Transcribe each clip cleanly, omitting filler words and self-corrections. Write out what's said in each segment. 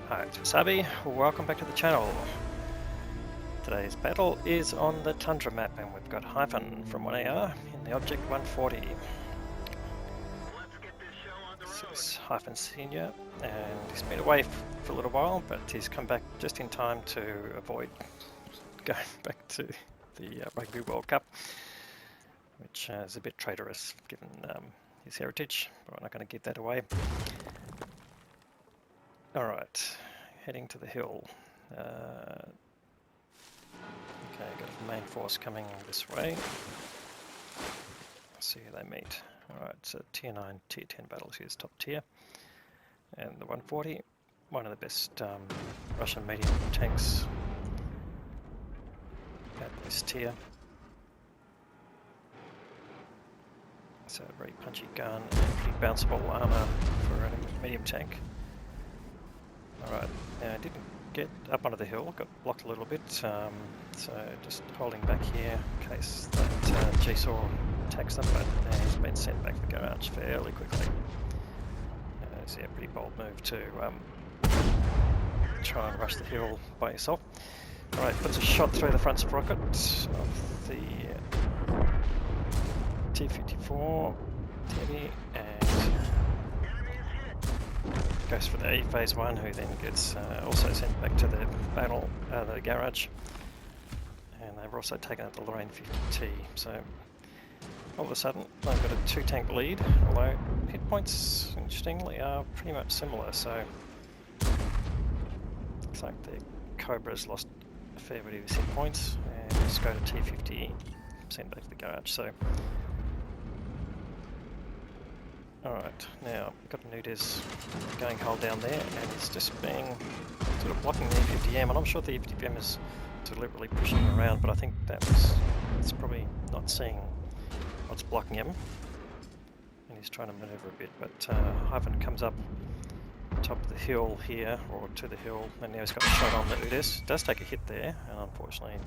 Hi, it's Wasabi. Welcome back to the channel. Today's battle is on the Tundra map, and we've got Hyphen from 1AR in the Object 140. This is Hyphen Senior, and he's been away for a little while, but he's come back just in time to avoid going back to the Rugby World Cup, which is a bit traitorous given his heritage, but we're not going to give that away. Alright, heading to the hill. Okay, got a main force coming this way. Let's see who they meet. Alright, so tier 9, tier 10 battles, here's top tier. And the 140, one of the best Russian medium tanks at this tier. So a very punchy gun and pretty bounceable armour for a medium tank. Alright, now I didn't get up onto the hill, got blocked a little bit, so just holding back here in case that G-Saw attacks them, but he's been sent back to the garage fairly quickly. So yeah, pretty bold move to try and rush the hill by yourself. Alright, puts a shot through the front sprocket of the T-54 Teddy, and goes for the phase 1, who then gets also sent back to the battle, the garage, and they've also taken out the Lorraine 50T. So all of a sudden I've got a 2-tank lead, although hit points interestingly are pretty much similar. So looks like the Cobra's lost a fair bit of his hit points, and just go to T50, sent back to the garage. So alright, now we've got Nudez going hold down there, and it's just being sort of blocking the E50M, and I'm sure the E50M is deliberately pushing him around, but I think it's probably not seeing what's blocking him, and he's trying to maneuver a bit, but Hyphen comes up top of the hill here, or to the hill, and now he's got a shot on the Nudez. Does take a hit there, and unfortunately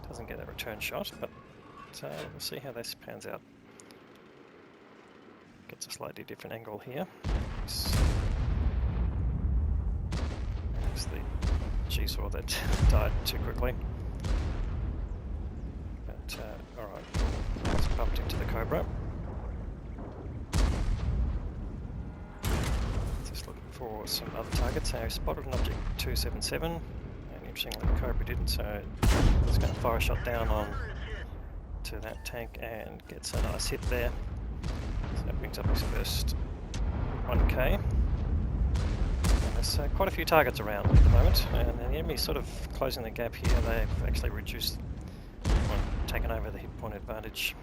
doesn't get a return shot, but we'll see how this pans out. Gets a slightly different angle here. There's the G-Saw that died too quickly. But alright, it's bumped into the Cobra. Just looking for some other targets. So I spotted an object 277, and interestingly the Cobra didn't, so it's going to fire a shot down on to that tank and gets a nice hit there. So that brings up his first 1k. And there's quite a few targets around at the moment, and the enemy's sort of closing the gap here. They've actually reduced, taken over the hit point advantage.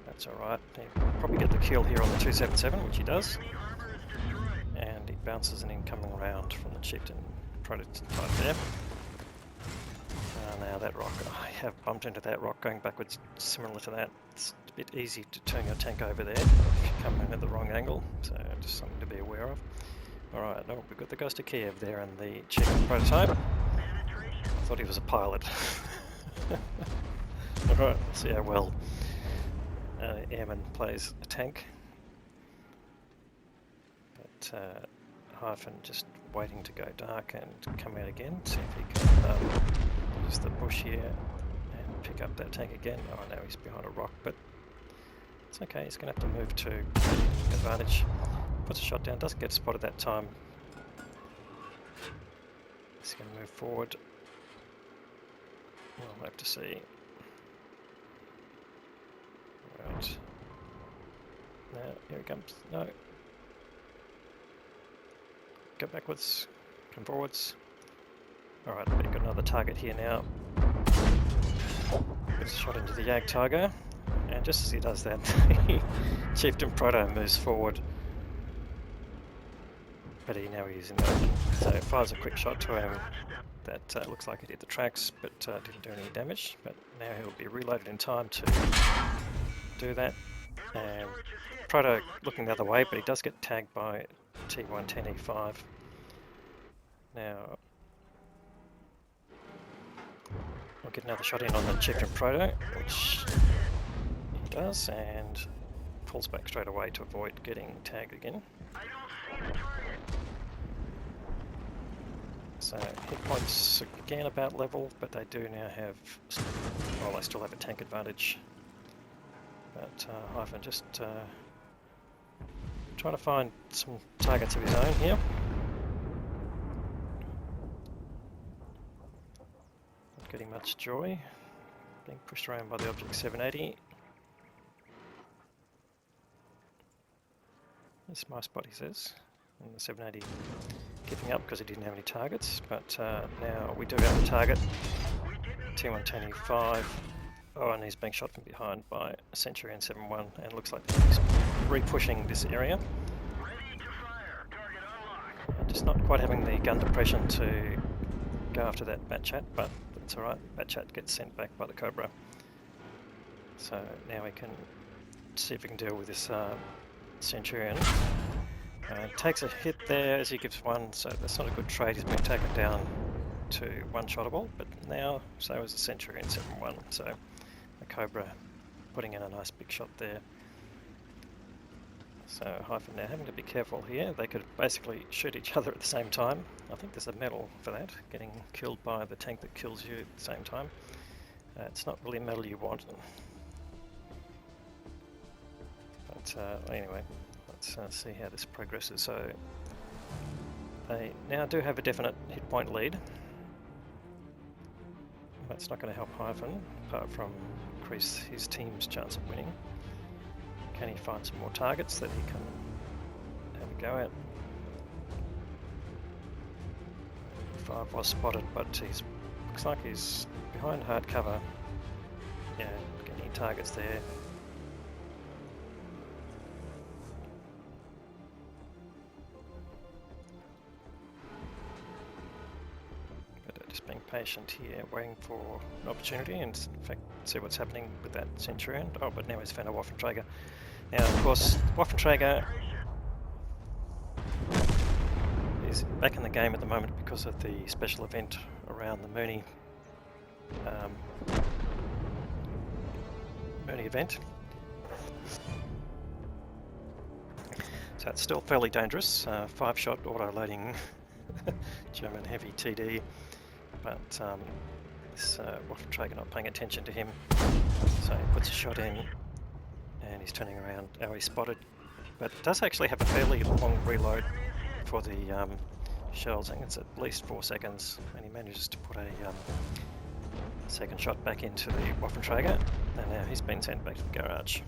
That's alright. He'll probably get the kill here on the 277, which he does. And he bounces an incoming round from the chieftain prototype there. Now that rock, I have bumped into that rock going backwards, similar to that. It's a bit easy to turn your tank over there if you come in at the wrong angle, so just something to be aware of. Alright, no, we've got the Ghost of Kiev there and the chieftain prototype. I thought he was a pilot. Alright, let's see how well Airman plays a tank. But Hyphen just waiting to go dark and come out again, see if he can use the bush here and pick up that tank again. Oh, now he's behind a rock, but it's okay, he's going to have to move to advantage. Puts a shot down, doesn't get spotted that time. He's going to move forward. We'll have to see. Right. Now, here he comes. No. Go backwards, come forwards. Alright, we've got another target here now. Gets a shot into the Yag Tiger, and just as he does that, the Chieftain Proto moves forward. But now he's in the open, so fires a quick shot to him that looks like it hit the tracks, but didn't do any damage. But now he'll be reloaded in time to do that. And Proto looking the other way, but he does get tagged by T110E5. Now we'll get another shot in on the Chieftain Proto, which he does, and pulls back straight away to avoid getting tagged again. So hit points again about level, but they do now have, well, they still have a tank advantage. But Hyphen just trying to find some targets of his own here. Not getting much joy. Being pushed around by the Object 780. This is my spot, he says. And the 780 giving up because he didn't have any targets. But now we do have a target. T125. Oh, and he's being shot from behind by a Centurion 7-1, and looks like he's re-pushing this area. Just not quite having the gun depression to go after that BADATTANK, but that's alright. BADATTANK gets sent back by the Cobra. So now we can see if we can deal with this Centurion. Takes a hit there as he gives one, so that's not a good trade. He's been taken down to one-shottable, but now so is the Centurion 7-1, so the Cobra putting in a nice big shot there. So Hyphen now having to be careful here. They could basically shoot each other at the same time. I think there's a medal for that, getting killed by the tank that kills you at the same time. It's not really a medal you want. But anyway, let's see how this progresses. So they now do have a definite hit point lead. That's not going to help Hyphen, apart from increase his team's chance of winning. Can he find some more targets that he can have a go at? 5 was spotted, but he's looks like he's behind hard cover. Yeah, getting targets there. Just being patient here, waiting for an opportunity, and in fact see what's happening with that Centurion. Oh, but now he's found a Waffenträger. Now, of course, Waffenträger is back in the game at the moment because of the special event around the Mooney event. So it's still fairly dangerous. 5-shot auto-loading German heavy TD. But this Waffenträger not paying attention to him, so he puts a shot in, and he's turning around. Oh, he's spotted, but it does actually have a fairly long reload for the shells. I think it's at least 4 seconds, and he manages to put a second shot back into the Waffenträger, and now he's been sent back to the garage.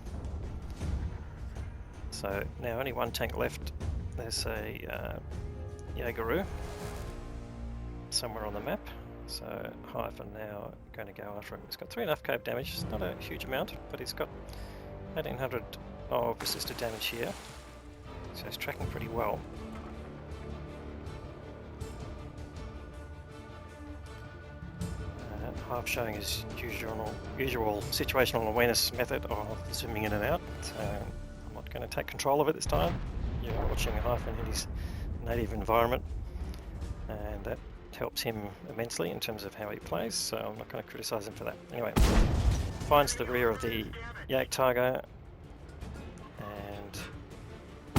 So now only one tank left. There's a Jägeru somewhere on the map. So Hyphen now going to go after him. He's got 3.5 cave damage. It's not a huge amount, but he's got 1800 of assisted damage here. So he's tracking pretty well. Hype showing his usual situational awareness method of zooming in and out. So I'm not going to take control of it this time. You're watching Hyphen in his native environment, and that helps him immensely in terms of how he plays, so I'm not going to criticise him for that. Anyway, finds the rear of the Jagdtiger, and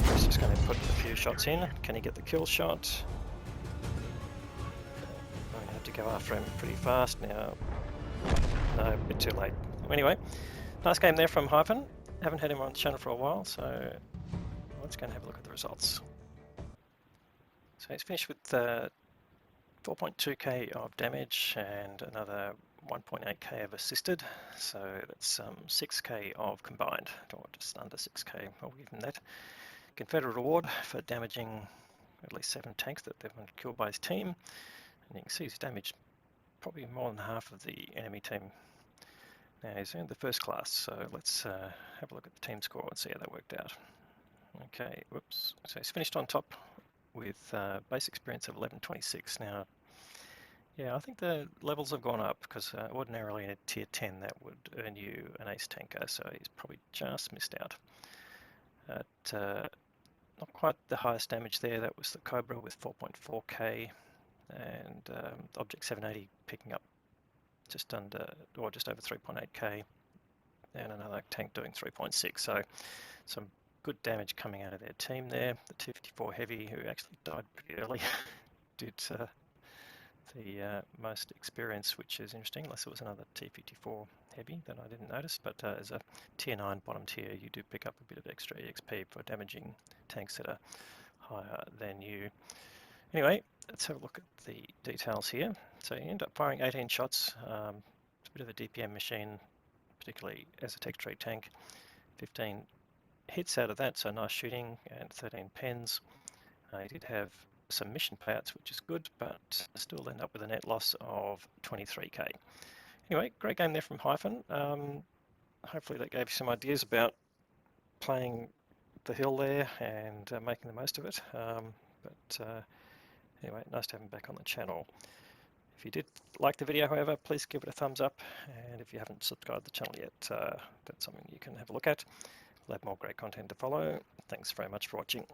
he's just going to put a few shots in. Can he get the kill shot? I'm going to have to go after him pretty fast now. No, a bit too late. Anyway, nice game there from Hyphen. Haven't had him on the channel for a while, so let's go and have a look at the results. So he's finished with 4.2k of damage and another 1.8k of assisted, so that's 6k of combined, or just under 6k, I'll give him that. Confederate award for damaging at least 7 tanks that they've been killed by his team, and you can see he's damaged probably more than half of the enemy team. Now he's earned the first class, so let's have a look at the team score and see how that worked out. Okay, whoops, so he's finished on top with base experience of 1126. Now, yeah, I think the levels have gone up, because ordinarily in a tier 10 that would earn you an ace tanker, so he's probably just missed out. Not quite the highest damage there. That was the Cobra with 4.4k, and Object 780 picking up just under, or just over 3.8k, and another tank doing 3.6. So some good damage coming out of their team there. The 254 Heavy, who actually died pretty early, did the most experienced, which is interesting, unless it was another T-54 heavy that I didn't notice, but as a tier 9 bottom tier, you do pick up a bit of extra EXP for damaging tanks that are higher than you. Anyway, let's have a look at the details here. So you end up firing 18 shots. It's a bit of a DPM machine, particularly as a tech tree tank. 15 hits out of that, so nice shooting, and 13 pens. He did have some mission payouts, which is good, but still end up with a net loss of 23k. Anyway, great game there from Hyphen. Hopefully that gave you some ideas about playing the hill there and making the most of it. Anyway, nice to have him back on the channel. If you did like the video, however, please give it a thumbs up, and if you haven't subscribed to the channel yet, that's something you can have a look at. We'll have more great content to follow. Thanks very much for watching.